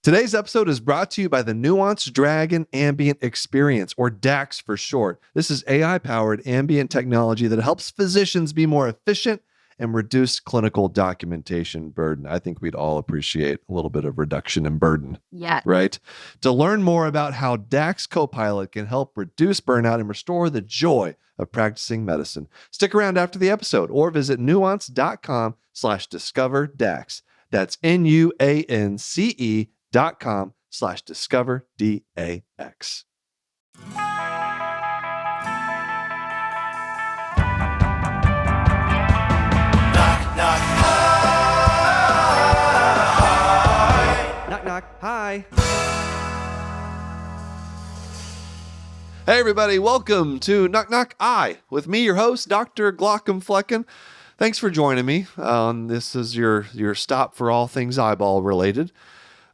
Today's episode is brought to you by the Nuance Dragon Ambient Experience, or DAX for short. This is AI-powered ambient technology that helps physicians be more efficient and reduce clinical documentation burden. I think we'd all appreciate a little bit of reduction in burden. Yeah. Right? To learn more about how DAX Copilot can help reduce burnout and restore the joy of practicing medicine, stick around after the episode or visit nuance.com/discover DAX. That's nuance.com/discover DAX. Knock, knock, hi. Hey, everybody. Welcome to Knock, Knock, I, with me, your host, Dr. Glockenflecken. Thanks for joining me. This is your stop for all things eyeball related.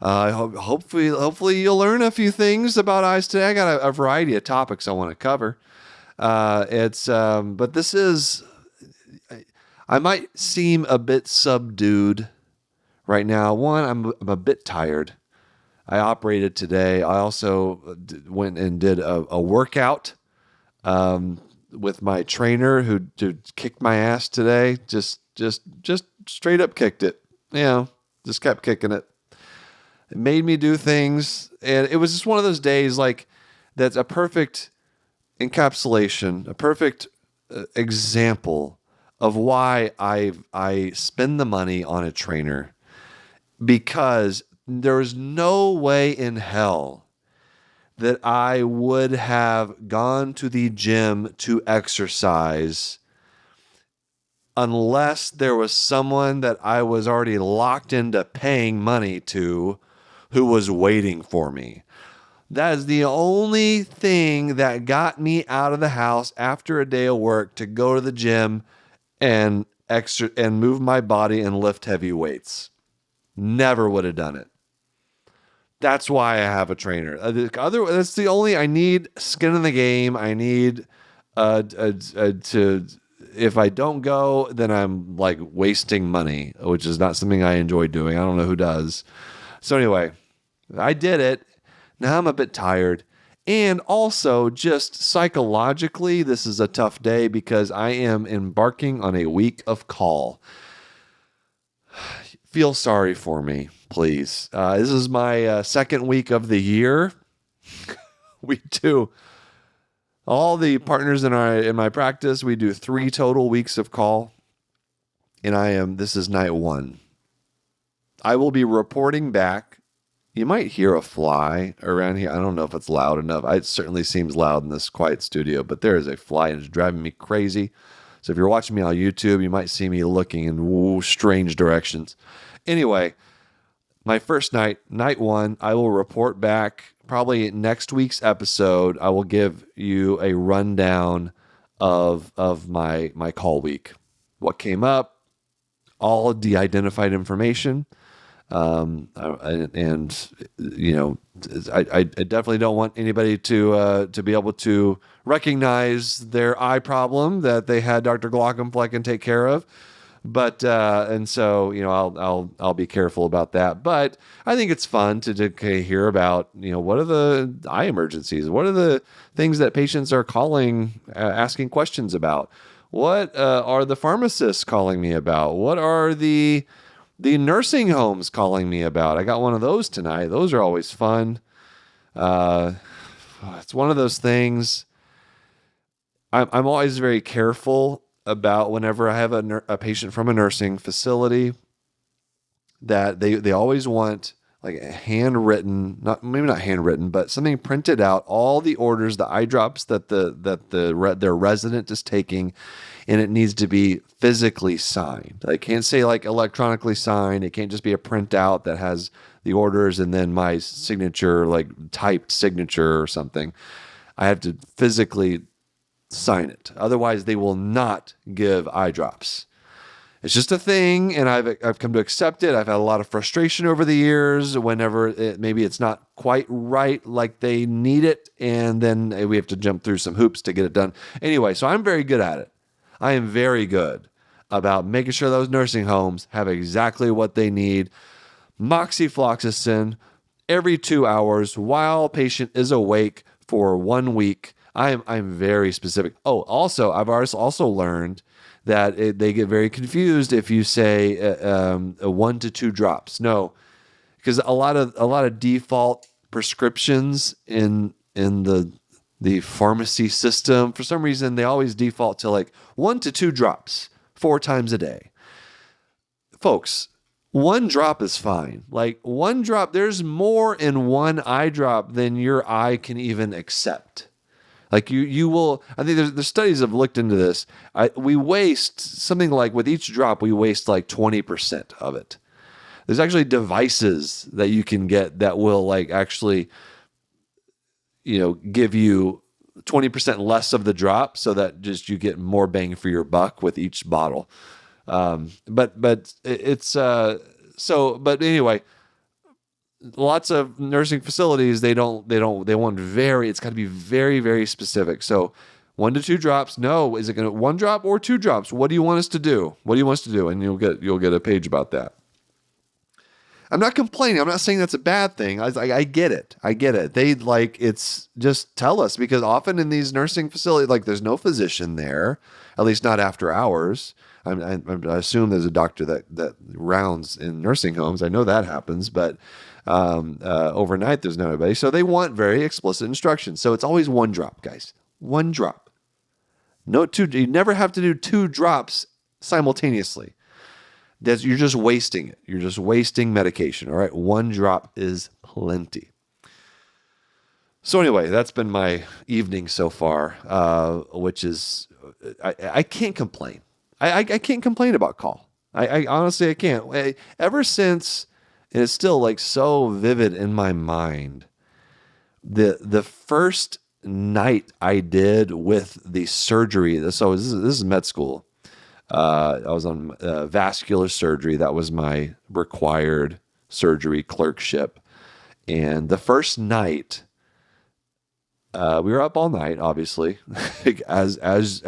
Hopefully you'll learn a few things about eyes today. I got a variety of topics I want to cover. But this is, I might seem a bit subdued right now. One, I'm a bit tired. I operated today. I also went and did a workout with my trainer who kicked my ass today. Just straight up kicked it. Just kept kicking it. It made me do things, and it was just one of those days like that's a perfect encapsulation, a perfect example of why I spend the money on a trainer, because there is no way in hell that I would have gone to the gym to exercise unless there was someone that I was already locked into paying money to who was waiting for me. That is the only thing that got me out of the house after a day of work to go to the gym and move my body and lift heavy weights. Never would have done it. That's why I have a trainer. That's the only, I need skin in the game. I need if I don't go, then I'm like wasting money, which is not something I enjoy doing. I don't know who does. So anyway, I did it. Now I'm a bit tired. And also just psychologically, this is a tough day because I am embarking on a week of call. Feel sorry for me, please. This is my second week of the year. We do. All the partners in my practice, we do 3 total weeks of call. And this is night 1. I will be reporting back. You might hear a fly around here. I don't know if it's loud enough. It certainly seems loud in this quiet studio, but there is a fly and it's driving me crazy. So if you're watching me on YouTube, you might see me looking in strange directions. Anyway, my first night 1, I will report back probably next week's episode. I will give you a rundown of my call week. What came up, all de-identified information. I definitely don't want anybody to be able to recognize their eye problem that they had Dr. Glockenflecken take care of. But and so I'll be careful about that. But I think it's fun to hear about what are the eye emergencies, what are the things that patients are calling, asking questions about, what are the pharmacists calling me about, what are the nursing homes calling me about. I got one of those tonight. Those are always fun. It's one of those things. I'm always very careful about whenever I have a patient from a nursing facility that they always want like a handwritten, maybe not handwritten, but something printed out, all the orders, the eye drops that their resident is taking, and it needs to be physically signed. I can't say like electronically signed. It can't just be a printout that has the orders and then my signature, like typed signature or something. I have to physically sign it. Otherwise, they will not give eye drops. It's just a thing, and I've come to accept it. I've had a lot of frustration over the years whenever maybe it's not quite right like they need it, and then we have to jump through some hoops to get it done. Anyway, so I'm very good at it. I am very good about making sure those nursing homes have exactly what they need. Moxifloxacin, every 2 hours while patient is awake for 1 week. I'm very specific. Oh, also, I've also learned that they get very confused if you say 1 to 2 drops. No, because a lot of default prescriptions in the pharmacy system, for some reason, they always default to like 1 to 2 drops 4 times a day. Folks, 1 drop is fine. Like 1 drop, there's more in 1 eye drop than your eye can even accept. Like you will, I think the studies have looked into this. We waste something like, with each drop, we waste like 20% of it. There's actually devices that you can get that will like actually, give you 20% less of the drop, so that just you get more bang for your buck with each bottle. But anyway, lots of nursing facilities, they want it's got to be very, very specific. So 1 to 2 drops. No, is it going to 1 drop or 2 drops? What do you want us to do? And you'll get a page about that. I'm not complaining. I'm not saying that's a bad thing. I get it. They it's just tell us, because often in these nursing facilities, like there's no physician there, at least not after hours. I assume there's a doctor that rounds in nursing homes. I know that happens, but overnight there's nobody. So they want very explicit instructions. So it's always 1 drop, guys. 1 drop. No 2. You never have to do 2 drops simultaneously. You're just wasting it. You're just wasting medication. All right. 1 drop is plenty. So anyway, that's been my evening so far, which is, I can't complain. I can't complain about call. I honestly, I can't. Ever since, and it's still like so vivid in my mind, the first night I did with the surgery. So this is med school. I was on vascular surgery. That was my required surgery clerkship. And the first night, we were up all night, obviously, as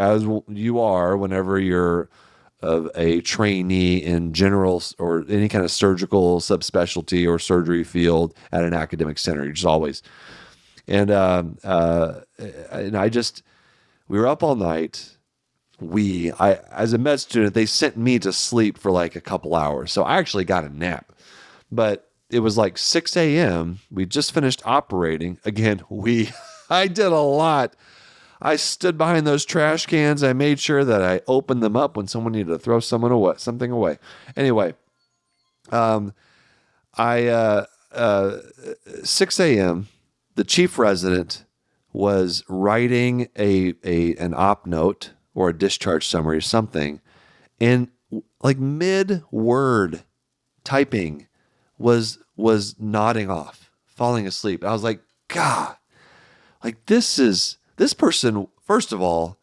you are whenever you're a trainee in general or any kind of surgical subspecialty or surgery field at an academic center. You're just always. And we were up all night. As a med student, they sent me to sleep for like a couple hours. So I actually got a nap, but it was like 6 a.m. We just finished operating. Again, I did a lot. I stood behind those trash cans. I made sure that I opened them up when someone needed to throw something away. Anyway, 6 a.m., the chief resident was writing an op note or a discharge summary or something, and like mid-word typing was nodding off, falling asleep. I was like, God, like this person, first of all,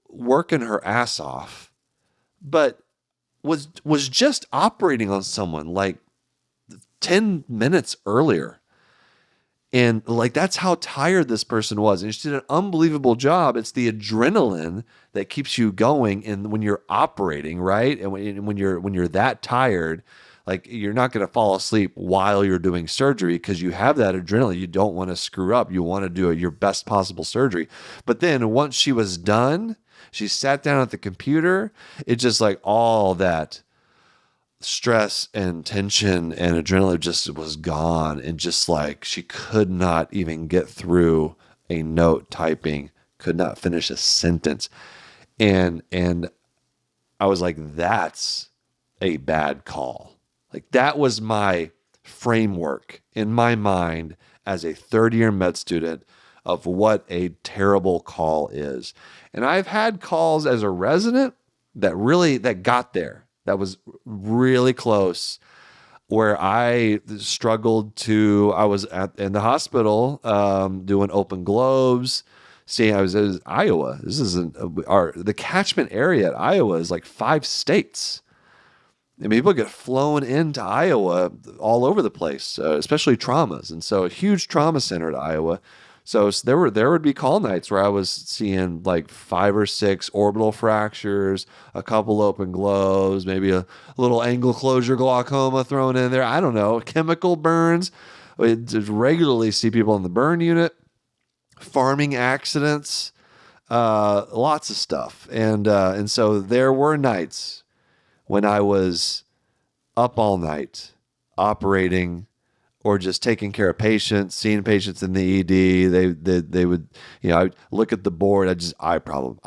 working her ass off, but was just operating on someone like 10 minutes earlier. And like, that's how tired this person was. And she did an unbelievable job. It's the adrenaline that keeps you going. And when you're operating, right? And when you're that tired, like you're not going to fall asleep while you're doing surgery because you have that adrenaline. You don't want to screw up. You want to do your best possible surgery. But then once she was done, she sat down at the computer. It's just like all that stress and tension and adrenaline just was gone, and just like she could not even get through a note typing, could not finish a sentence. And I was like, that's a bad call. Like that was my framework in my mind as a third-year med student of what a terrible call is. And I've had calls as a resident that got there. That was really close, where I struggled I was in the hospital doing open globes. See, I was in Iowa. This isn't the catchment area at Iowa is like 5 states. I mean, people get flown into Iowa all over the place, especially traumas. And so a huge trauma center at Iowa. So there would be call nights where I was seeing like 5 or 6 orbital fractures, a couple open globes, maybe a little angle closure glaucoma thrown in there. I don't know, chemical burns. We just regularly see people in the burn unit, farming accidents, lots of stuff. And so there were nights when I was up all night operating or just taking care of patients, seeing patients in the ED. They would, I'd look at the board. I just eye problem.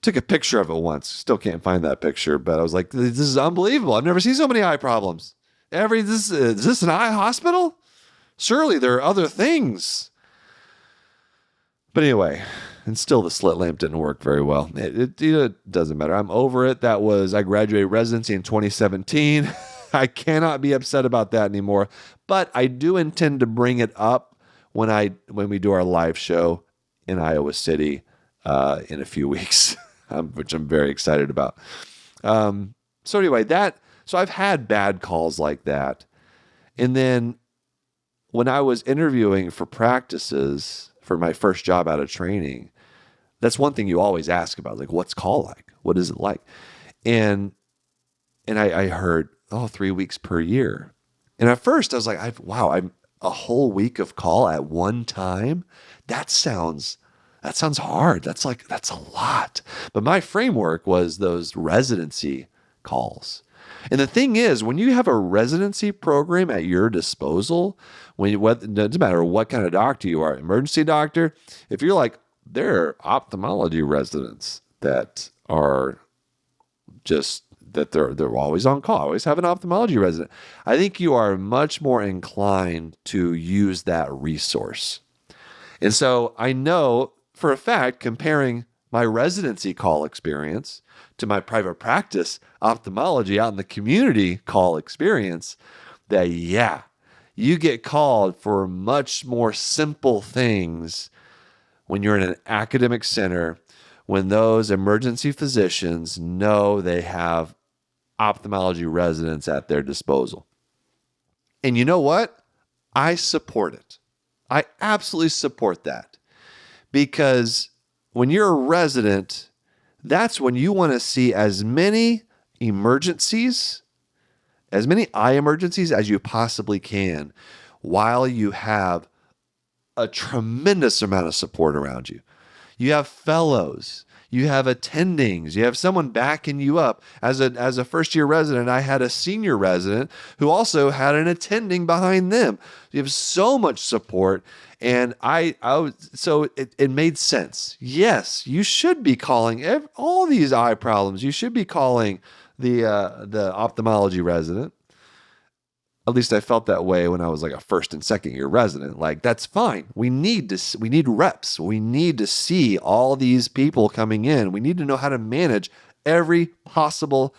Took a picture of it once. Still can't find that picture, but I was like, this is unbelievable. I've never seen so many eye problems. Is this an eye hospital? Surely there are other things. But anyway, and still the slit lamp didn't work very well. It doesn't matter. I'm over it. I graduated residency in 2017. I cannot be upset about that anymore. But I do intend to bring it up when we do our live show in Iowa City in a few weeks, which I'm very excited about. So anyway, so I've had bad calls like that. And then when I was interviewing for practices for my first job out of training, that's one thing you always ask about, like, what's call like? What is it like? And I heard, 3 weeks per year. And at first I was like, I'm a whole week of call at one time. That sounds hard. That's a lot. But my framework was those residency calls. And the thing is, when you have a residency program at your disposal, it doesn't matter what kind of doctor you are, emergency doctor, if you're like, there are ophthalmology residents that are just, that they're always on call, always have an ophthalmology resident, I think you are much more inclined to use that resource. And so I know for a fact, comparing my residency call experience to my private practice ophthalmology out in the community call experience, that you get called for much more simple things when you're in an academic center, when those emergency physicians know they have ophthalmology residents at their disposal. And you know what? I support it. I absolutely support that. Because when you're a resident, that's when you want to see as many emergencies, as many eye emergencies as you possibly can, while you have a tremendous amount of support around you. You have fellows, you have attendings, you have someone backing you up. As a first-year resident, I had a senior resident who also had an attending behind them. You have so much support. And so it made sense. Yes, you should be calling all these eye problems. You should be calling the ophthalmology resident. At least I felt that way when I was like a first and second year resident. Like, that's fine. We need reps. We need to see all these people coming in. We need to know how to manage every possible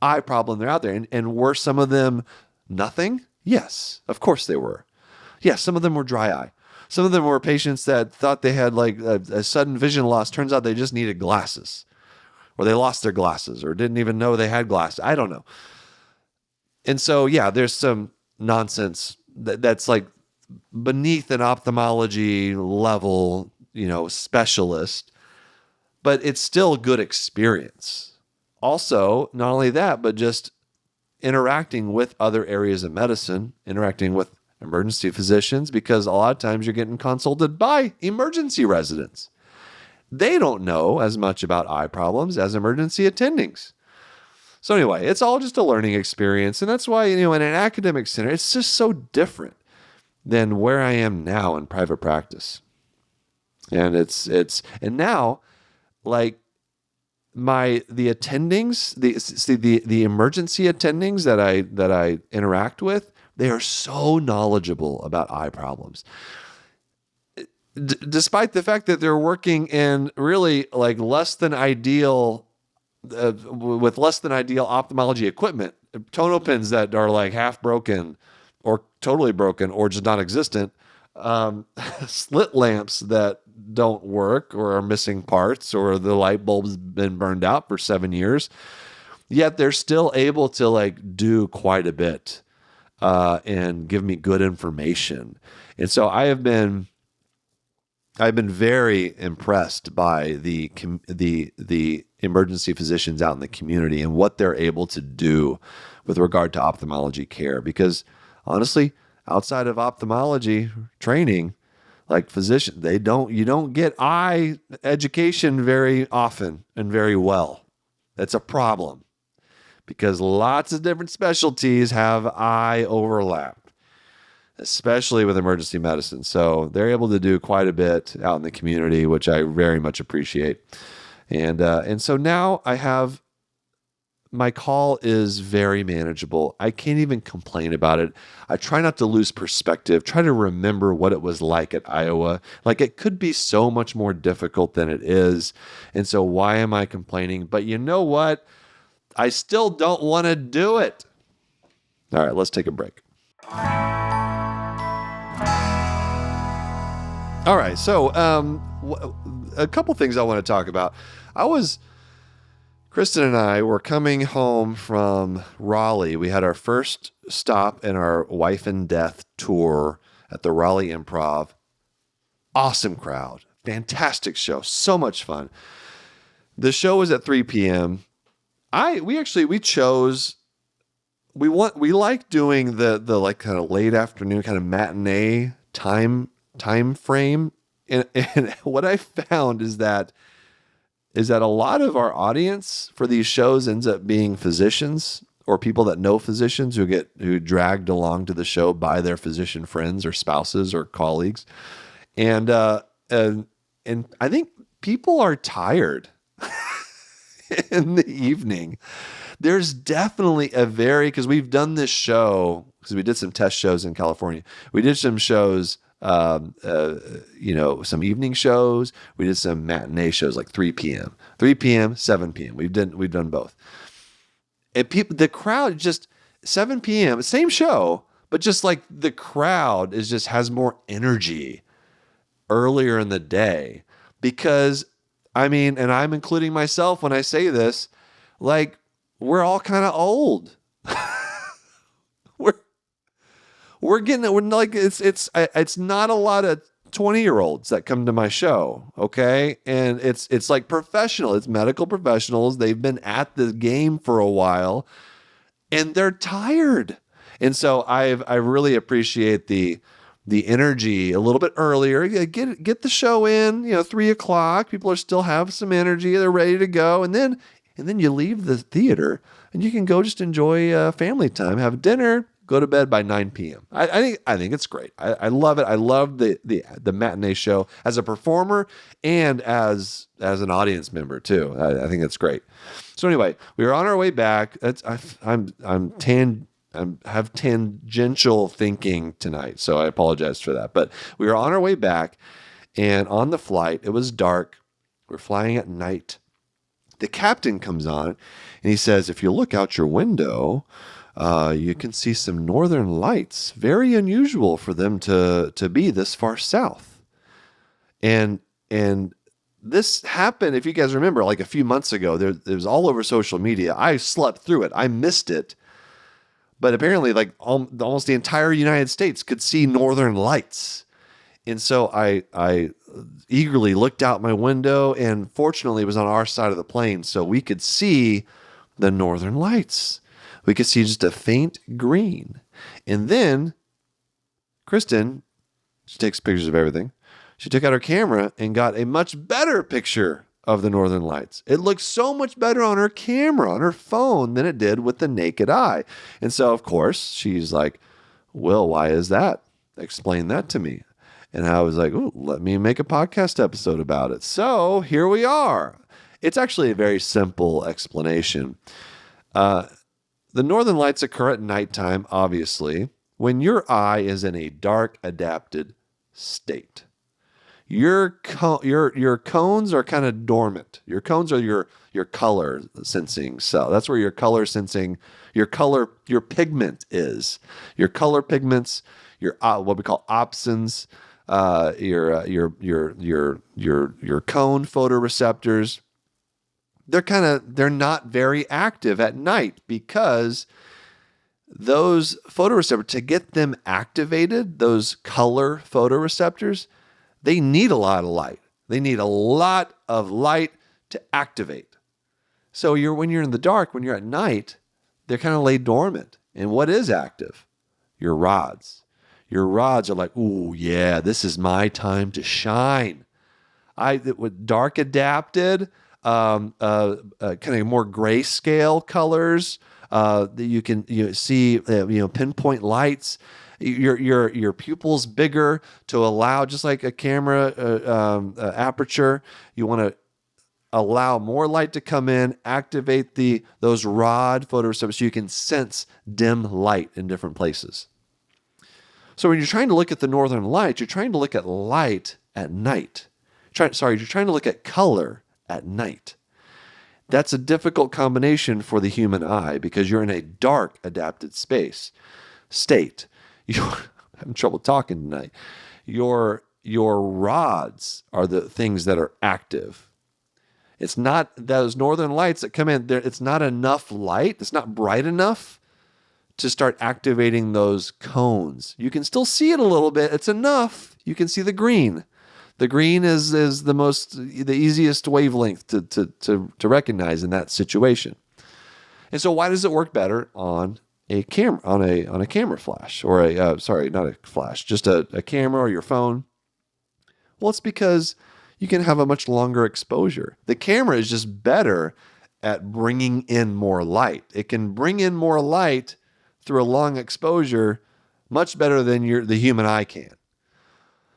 eye problem they're out there. And were some of them nothing? Yes, of course they were. Yes, some of them were dry eye. Some of them were patients that thought they had like a sudden vision loss. Turns out they just needed glasses, or they lost their glasses, or didn't even know they had glasses. I don't know. And so, there's some nonsense that's like beneath an ophthalmology level, specialist, but it's still a good experience. Also, not only that, but just interacting with other areas of medicine, interacting with emergency physicians, because a lot of times you're getting consulted by emergency residents. They don't know as much about eye problems as emergency attendings. So anyway, it's all just a learning experience. And that's why, in an academic center, it's just so different than where I am now in private practice. And and now, like, the attendings, the emergency attendings that I interact with, they are so knowledgeable about eye problems. Despite the fact that they're working in really like less than ideal ophthalmology equipment, tonal pins that are like half broken or totally broken or just non-existent, slit lamps that don't work or are missing parts, or the light bulb's been burned out for 7 years, yet they're still able to like do quite a bit and give me good information. And so I have been I've been very impressed by the emergency physicians out in the community and what they're able to do with regard to ophthalmology care. Because honestly, outside of ophthalmology training, like physicians, you don't get eye education very often and very well. That's a problem because lots of different specialties have eye overlap, especially with emergency medicine. So they're able to do quite a bit out in the community, which I very much appreciate. And so now my call is very manageable. I can't even complain about it. I try not to lose perspective, try to remember what it was like at Iowa. Like, it could be so much more difficult than it is. And so why am I complaining? But you know what? I still don't want to do it. All right, let's take a break. All right, so a couple things I want to talk about. Kristen and I were coming home from Raleigh. We had our first stop in our Wife and Death tour at the Raleigh Improv. Awesome crowd, fantastic show, so much fun. The show was at 3 p.m. We like doing the like kind of late afternoon kind of matinee time frame. And what I found is that a lot of our audience for these shows ends up being physicians or people that know physicians who dragged along to the show by their physician friends or spouses or colleagues. And I think people are tired in the evening. There's definitely because we've done this show, because we did some test shows in California. We did some shows, some evening shows. We did some matinee shows like 3 p.m., 7 p.m. We've done both. And the crowd just 7 p.m., same show, but just like the crowd has more energy earlier in the day because, and I'm including myself when I say this, like, we're all kind of old. We're like, it's not a lot of 20-year-olds that come to my show. Okay. And it's like professional, it's medical professionals. They've been at the game for a while and they're tired. And so I really appreciate the energy a little bit earlier. Get the show in, 3:00. People still have some energy. They're ready to go. And then you leave the theater and you can go just enjoy family time, have dinner, go to bed by 9 p.m. I think it's great. I love it. I love the matinee show as a performer and as an audience member too. I think it's great. So anyway, we were on our way back. I have tangential thinking tonight, so I apologize for that. But we were on our way back, and on the flight, it was dark. We're flying at night. The captain comes on, and he says, if you look out your window, you can see some northern lights. Very unusual for them to be this far south. And this happened, if you guys remember, like a few months ago. It was all over social media. I slept through it. I missed it. But apparently, like almost the entire United States could see northern lights. And so I eagerly looked out my window, and fortunately it was on our side of the plane, so we could see the northern lights. We could see just a faint green. And then Kristen, she takes pictures of everything. She took out her camera and got a much better picture of the northern lights. It looked so much better on her camera, on her phone, than it did with the naked eye. And so, of course, she's like, Will, why is that? Explain that to me. And I was like, let me make a podcast episode about it. So here we are. It's actually a very simple explanation. The northern lights occur at nighttime, obviously, when your eye is in a dark adapted state. Your cones are kind of dormant. Your cones are your color sensing cell. That's where your color sensing, your pigment is. Your color pigments, your what we call opsins, your cone photoreceptors. They're not very active at night because those photoreceptors, to get them activated, those color photoreceptors, they need a lot of light. They need a lot of light to activate. So when you're in the dark, when you're at night, they're kind of laid dormant. And what is active? Your rods. Your rods are like, ooh, yeah, this is my time to shine. With dark adapted, kind of more grayscale colors that you can see, pinpoint lights. Your pupils bigger to allow, just like a camera aperture. You want to allow more light to come in, activate those rod photoreceptors so you can sense dim light in different places. So when you're trying to look at the northern lights, you're trying to look at light at night. You're trying to look at color at night. That's a difficult combination for the human eye because you're in a dark adapted state. You're having trouble talking tonight. Your rods are the things that are active. It's not those northern lights that come in there. It's not enough light. It's not bright enough to start activating those cones. You can still see it a little bit. It's enough. You can see the green. The green is the easiest wavelength to recognize in that situation. And so why does it work better on a camera, on a camera flash, or not a flash, just a camera or your phone? Well, it's because you can have a much longer exposure. The camera is just better at bringing in more light. It can bring in more light through a long exposure much better than the human eye can.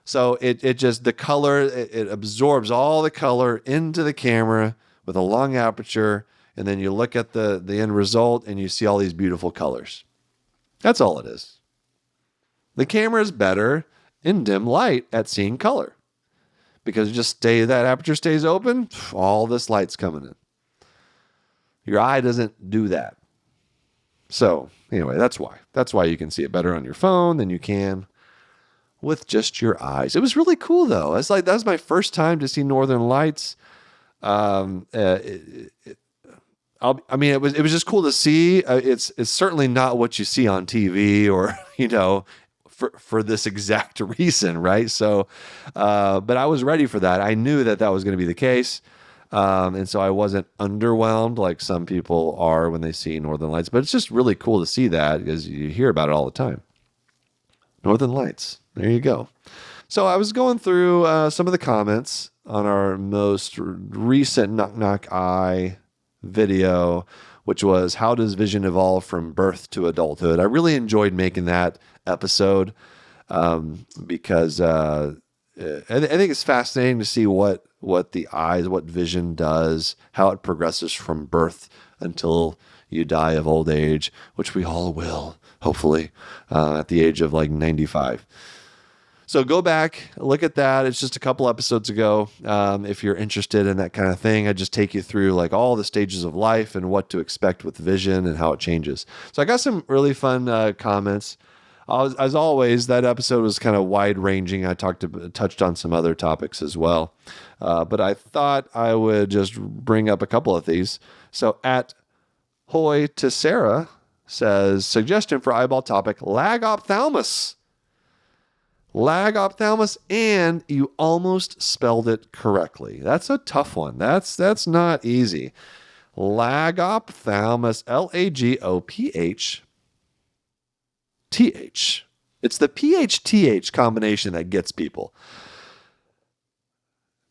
So the color, it absorbs all the color into the camera with a long aperture, and then you look at the end result and you see all these beautiful colors. That's all it is. The camera is better in dim light at seeing color because that aperture stays open, all this light's coming in. Your eye doesn't do that. So anyway, that's why you can see it better on your phone than you can with just your eyes. It was really cool though. It's like, that was my first time to see northern lights. It was just cool to see. It's certainly not what you see on TV or, for this exact reason. Right. So, but I was ready for that. I knew that was going to be the case. And so I wasn't underwhelmed like some people are when they see northern lights, but it's just really cool to see that because you hear about it all the time. Northern lights. There you go. So I was going through some of the comments on our most recent Knock Knock Eye video, which was how does vision evolve from birth to adulthood? I really enjoyed making that episode because I think it's fascinating to see what vision does, how it progresses from birth until you die of old age, which we all will, hopefully, at the age of like 95. So go back, look at that. It's just a couple episodes ago. If you're interested in that kind of thing, I just take you through like all the stages of life and what to expect with vision and how it changes. So I got some really fun comments. As always, that episode was kind of wide ranging. I touched on some other topics as well. But I thought I would just bring up a couple of these. So at Hoy to Sarah says, suggestion for eyeball topic, Lagophthalmos. Lagophthalmos, and you almost spelled it correctly. That's a tough one. That's not easy. Lagophthalmos, Lagophthalmos. It's the PH-TH combination that gets people.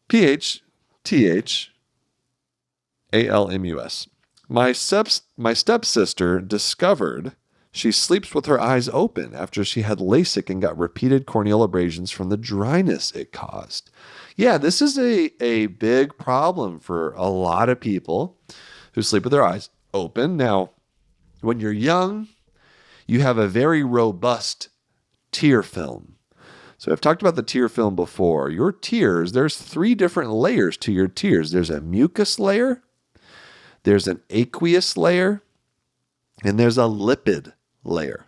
PH-TH-ALMUS. My stepsister discovered she sleeps with her eyes open after she had LASIK and got repeated corneal abrasions from the dryness it caused. Yeah, this is a big problem for a lot of people who sleep with their eyes open. Now, when you're young, you have a very robust tear film. So I've talked about the tear film before. Your tears, there's 3 different layers to your tears. There's a mucus layer, there's an aqueous layer, and there's a lipid layer.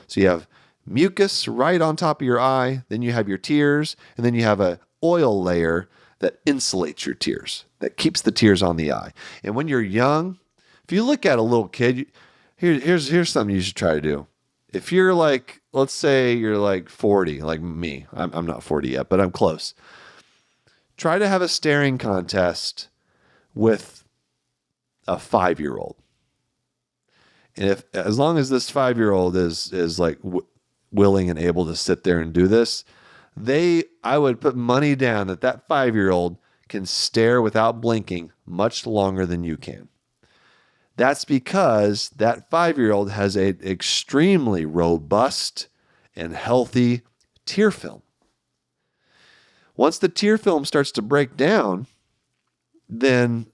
So you have mucus right on top of your eye, then you have your tears, and then you have an oil layer that insulates your tears, that keeps the tears on the eye. And when you're young, if you look at a little kid, here's something you should try to do. if you're like, let's say you're like 40, like me, I'm not 40 yet, but I'm close. Try to have a staring contest with a 5-year-old. And if, as long as this 5-year-old is like willing and able to sit there and do this, I would put money down that that 5-year-old can stare without blinking much longer than you can. That's because that 5-year-old has an extremely robust and healthy tear film. Once the tear film starts to break down, then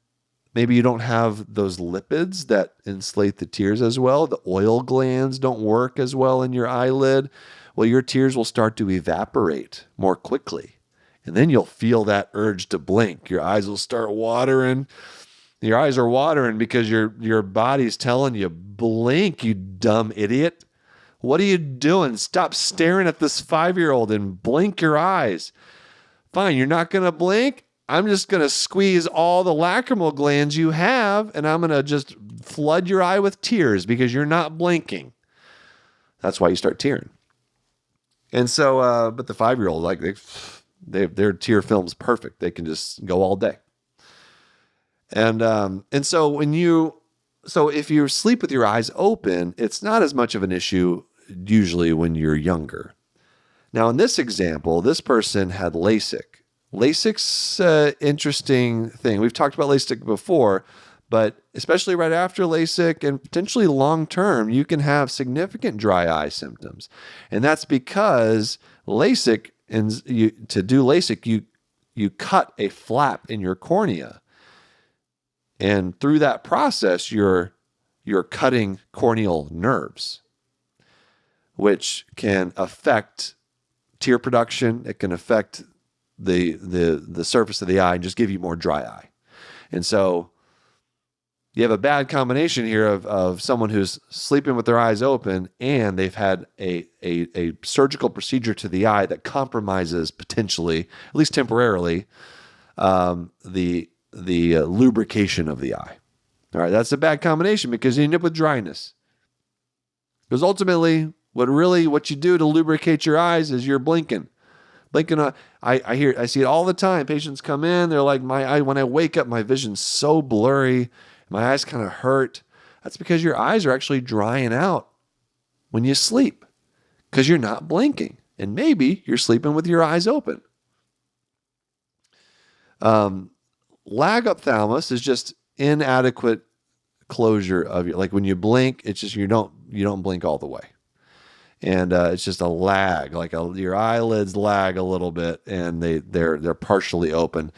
maybe you don't have those lipids that insulate the tears as well. The oil glands don't work as well in your eyelid. Well, your tears will start to evaporate more quickly. And then you'll feel that urge to blink. Your eyes will start watering. Your eyes are watering because your body's telling you, blink, you dumb idiot. What are you doing? Stop staring at this 5-year-old and blink your eyes. Fine, you're not going to blink? I'm just going to squeeze all the lacrimal glands you have, and I'm going to just flood your eye with tears because you're not blinking. That's why you start tearing. And so, but the 5-year-old, like their tear film's perfect. They can just go all day. And so if you sleep with your eyes open, it's not as much of an issue usually when you're younger. Now, in this example, this person had LASIK. LASIK's an interesting thing. We've talked about LASIK before, but especially right after LASIK and potentially long-term, you can have significant dry eye symptoms. And that's because LASIK, to do LASIK, you cut a flap in your cornea. And through that process, you're cutting corneal nerves, which can affect tear production. It can affect the surface of the eye and just give you more dry eye. And so you have a bad combination here of someone who's sleeping with their eyes open and they've had a surgical procedure to the eye that compromises potentially, at least temporarily, the lubrication of the eye. All right, that's a bad combination because you end up with dryness. Because ultimately, what you do to lubricate your eyes is you're blinking. I see it all the time. Patients come in, they're like, when I wake up, my vision's so blurry, my eyes kind of hurt. That's because your eyes are actually drying out when you sleep because you're not blinking. And maybe you're sleeping with your eyes open. Lagophthalmos is just inadequate closure of your, like when you blink, it's just you don't blink all the way. And it's just a lag, your eyelids lag a little bit, and they're partially open,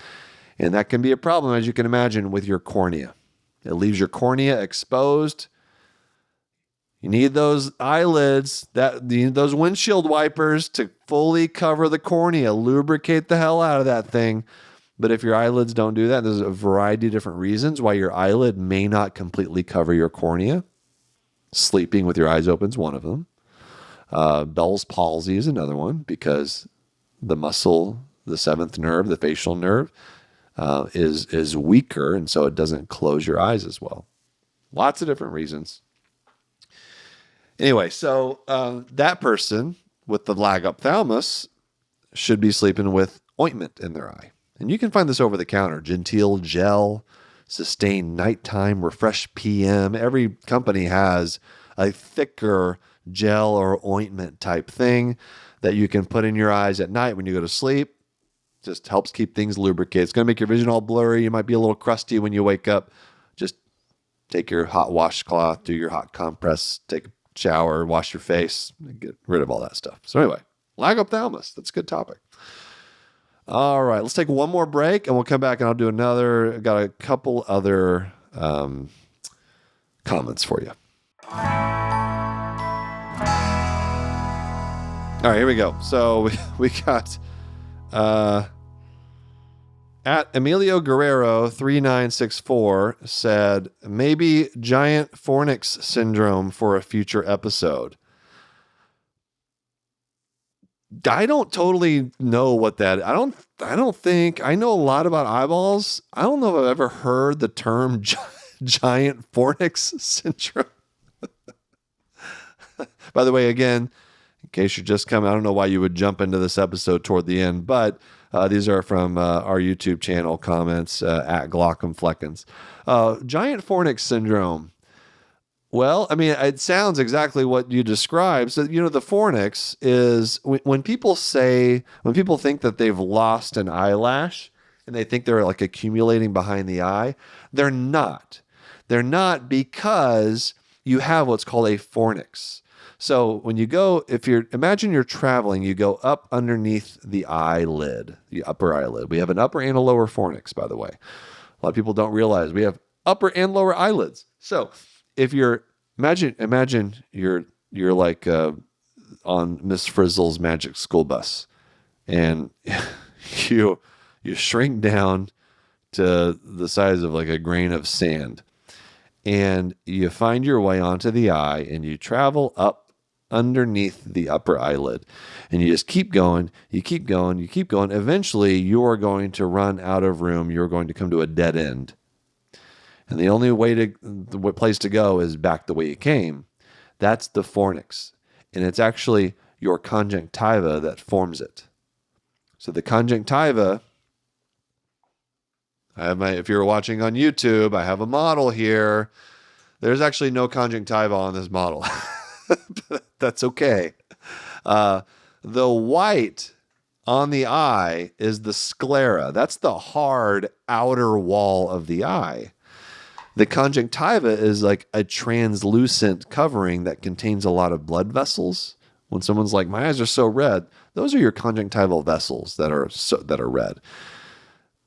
and that can be a problem, as you can imagine, with your cornea. It leaves your cornea exposed. You need those eyelids, those windshield wipers to fully cover the cornea, lubricate the hell out of that thing. But if your eyelids don't do that, there's a variety of different reasons why your eyelid may not completely cover your cornea. Sleeping with your eyes open is one of them. Bell's palsy is another one because the muscle, the seventh nerve, the facial nerve, is weaker, and so it doesn't close your eyes as well. Lots of different reasons. Anyway, so that person with the lagophthalmos should be sleeping with ointment in their eye. And you can find this over the counter. Genteel Gel, Sustain Nighttime, Refresh PM. Every company has a thicker gel or ointment type thing that you can put in your eyes at night when you go to sleep. Just helps keep things lubricated. It's going to make your vision all blurry. You might be a little crusty when you wake up. Just take your hot washcloth, do your hot compress, take a shower, wash your face, and get rid of all that stuff. So anyway, lagophthalmos, that's a good topic. All right, let's take one more break and we'll come back and I'll do another. I got a couple other comments for you. All right, here we go. So we got at Emilio Guerrero 3964 said, maybe giant fornix syndrome for a future episode. I don't totally know what that. I don't think I know a lot about eyeballs. I don't know if I've ever heard the term giant fornix syndrome. By the way, again, in case you're just coming, I don't know why you would jump into this episode toward the end, but these are from our YouTube channel comments at Glaucomfleckens. Giant fornix syndrome. Well, I mean, it sounds exactly what you described. So, the fornix is when people think that they've lost an eyelash and they think they're like accumulating behind the eye, they're not. They're not, because you have what's called a fornix. So when you go, imagine you're traveling, you go up underneath the eyelid, the upper eyelid. We have an upper and a lower fornix, by the way. A lot of people don't realize we have upper and lower eyelids. So if you're, imagine you're like on Miss Frizzle's magic school bus, and you shrink down to the size of like a grain of sand, and you find your way onto the eye, and you travel up underneath the upper eyelid, and you just keep going, you keep going, you keep going. Eventually, you are going to run out of room. You're going to come to a dead end. And the only place to go is back the way you came. That's the fornix. And it's actually your conjunctiva that forms it. So the conjunctiva, if you're watching on YouTube, I have a model here. There's actually no conjunctiva on this model. That's okay. The white on the eye is the sclera. That's the hard outer wall of the eye. The conjunctiva is like a translucent covering that contains a lot of blood vessels. When someone's like, my eyes are so red, those are your conjunctival vessels that are red.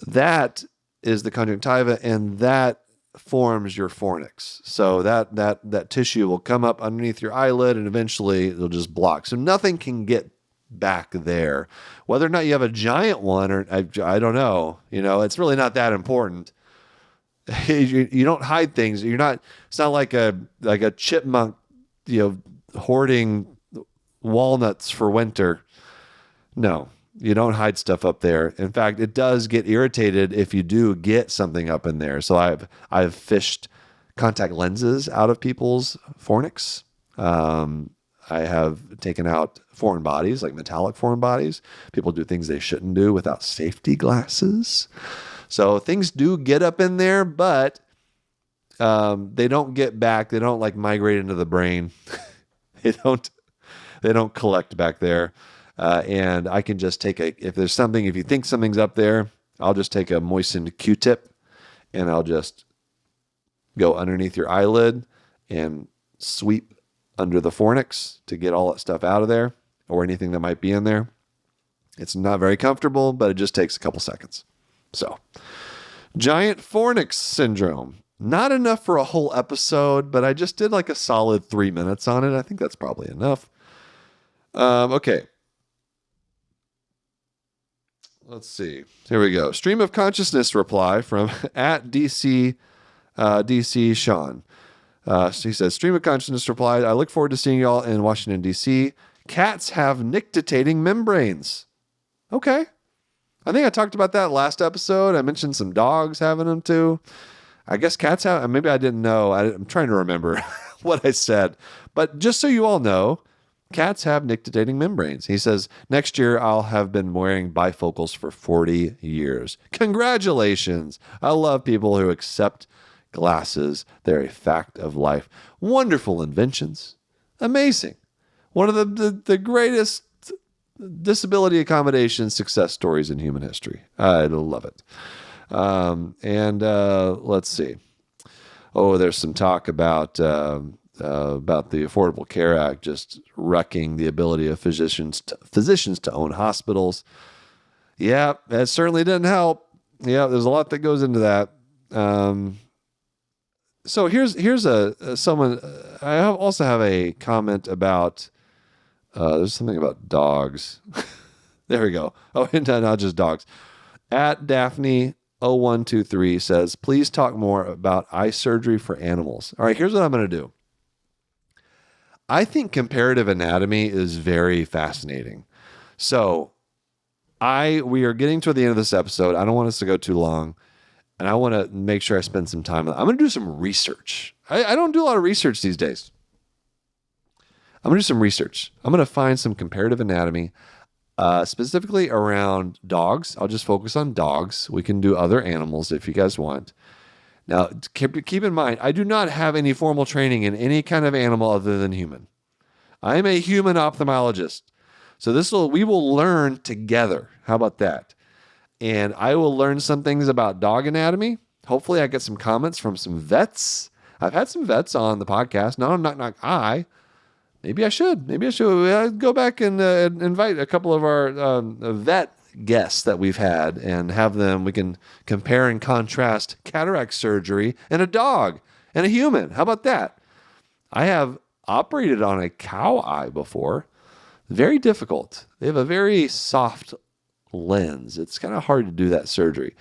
That is the conjunctiva, and that forms your fornix. So that tissue will come up underneath your eyelid, and eventually it'll just block. So nothing can get back there. Whether or not you have a giant one, or I don't know. It's really not that important. You don't hide things. It's not like a chipmunk, hoarding walnuts for winter. No, you don't hide stuff up there. In fact, it does get irritated if you do get something up in there. So I've fished contact lenses out of people's fornix. I have taken out foreign bodies, like metallic foreign bodies. People do things they shouldn't do without safety glasses. So things do get up in there, but they don't get back. They don't like migrate into the brain. They don't collect back there. And I can just if you think something's up there, I'll just take a moistened Q-tip, and I'll just go underneath your eyelid and sweep under the fornix to get all that stuff out of there, or anything that might be in there. It's not very comfortable, but it just takes a couple seconds. So, giant fornix syndrome. Not enough for a whole episode, but I just did like a solid 3 minutes on it. I think that's probably enough. Okay. Let's see. Here we go. Stream of consciousness reply from at DC Sean. He says, stream of consciousness replied, I look forward to seeing y'all in Washington, D.C. Cats have nictitating membranes. Okay. I think I talked about that last episode. I mentioned some dogs having them too. I guess cats have, maybe I didn't know. I'm trying to remember what I said. But just so you all know, cats have nictitating membranes. He says, next year I'll have been wearing bifocals for 40 years. Congratulations. I love people who accept glasses. They're a fact of life. Wonderful inventions. Amazing. One of the greatest disability accommodation success stories in human history. I love it. Let's see. Oh, there's some talk about the Affordable Care Act just wrecking the ability of physicians to own hospitals. Yeah, that certainly didn't help. Yeah, there's a lot that goes into that. So here's someone. I also have a comment about. There's something about dogs. There we go. Oh, and not just dogs. At Daphne0123 says, please talk more about eye surgery for animals. All right, here's what I'm going to do. I think comparative anatomy is very fascinating. So we are getting to the end of this episode. I don't want us to go too long, and I want to make sure I spend some time. I'm going to do some research. I don't do a lot of research these days. I'm going to do some research. I'm going to find some comparative anatomy, specifically around dogs. I'll just focus on dogs. We can do other animals if you guys want. Now, keep in mind, I do not have any formal training in any kind of animal other than human. I am a human ophthalmologist. So we will learn together. How about that? And I will learn some things about dog anatomy. Hopefully I get some comments from some vets. I've had some vets on the podcast. No, not. Maybe I should go back and invite a couple of our vet guests that we've had and have them. We can compare and contrast cataract surgery and a dog and a human. How about that? I have operated on a cow eye before. Very difficult. They have a very soft lens. It's kind of hard to do that surgery.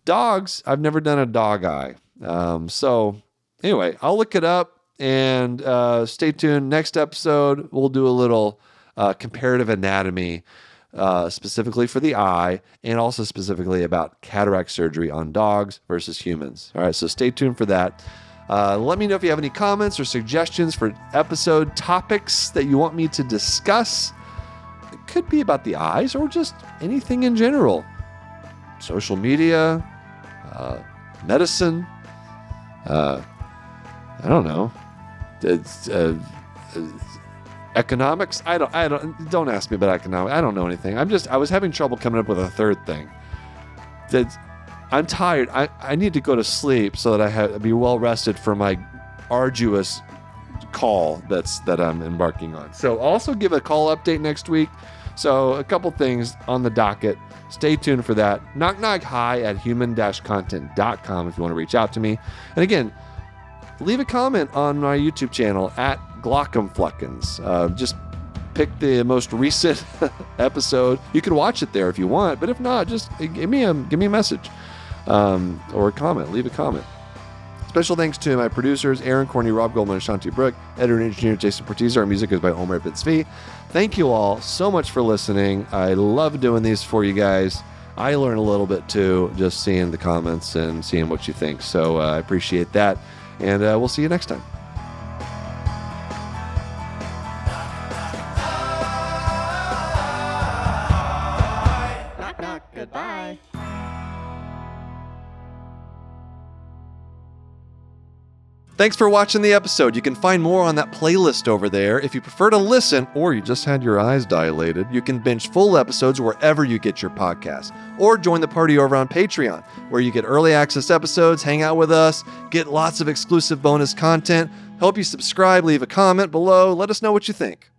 Dogs, I've never done a dog eye. So anyway, I'll look it up and stay tuned. Next episode, we'll do a little comparative anatomy specifically for the eye and also specifically about cataract surgery on dogs versus humans. All right, so stay tuned for that. Let me know if you have any comments or suggestions for episode topics that you want me to discuss. It could be about the eyes or just anything in general. Social media, medicine, I don't know. It's economics. Don't ask me about economics. I don't know anything. I was having trouble coming up with a third thing. I'm tired. I need to go to sleep so that I be well rested for my arduous call that I'm embarking on. So I'll also give a call update next week. So a couple things on the docket. Stay tuned for that. knocknockhi@human-content.com if you want to reach out to me. And again, leave a comment on my YouTube channel at Glaucomfluckins. Just pick the most recent episode. You can watch it there if you want, but if not, just give me a message or a comment. Leave a comment. Special thanks to my producers, Aaron Corney, Rob Goldman, and Shanti Brook. Editor and engineer Jason Portiz. Our music is by Omer Bitzvi. Thank you all so much for listening. I love doing these for you guys. I learn a little bit too, just seeing the comments and seeing what you think. So I appreciate that. And we'll see you next time. Knock, knock, goodbye. Thanks for watching the episode. You can find more on that playlist over there. If you prefer to listen or you just had your eyes dilated, you can binge full episodes wherever you get your podcasts. Or join the party over on Patreon, where you get early access episodes, hang out with us, get lots of exclusive bonus content. Hope you subscribe, leave a comment below. Let us know what you think.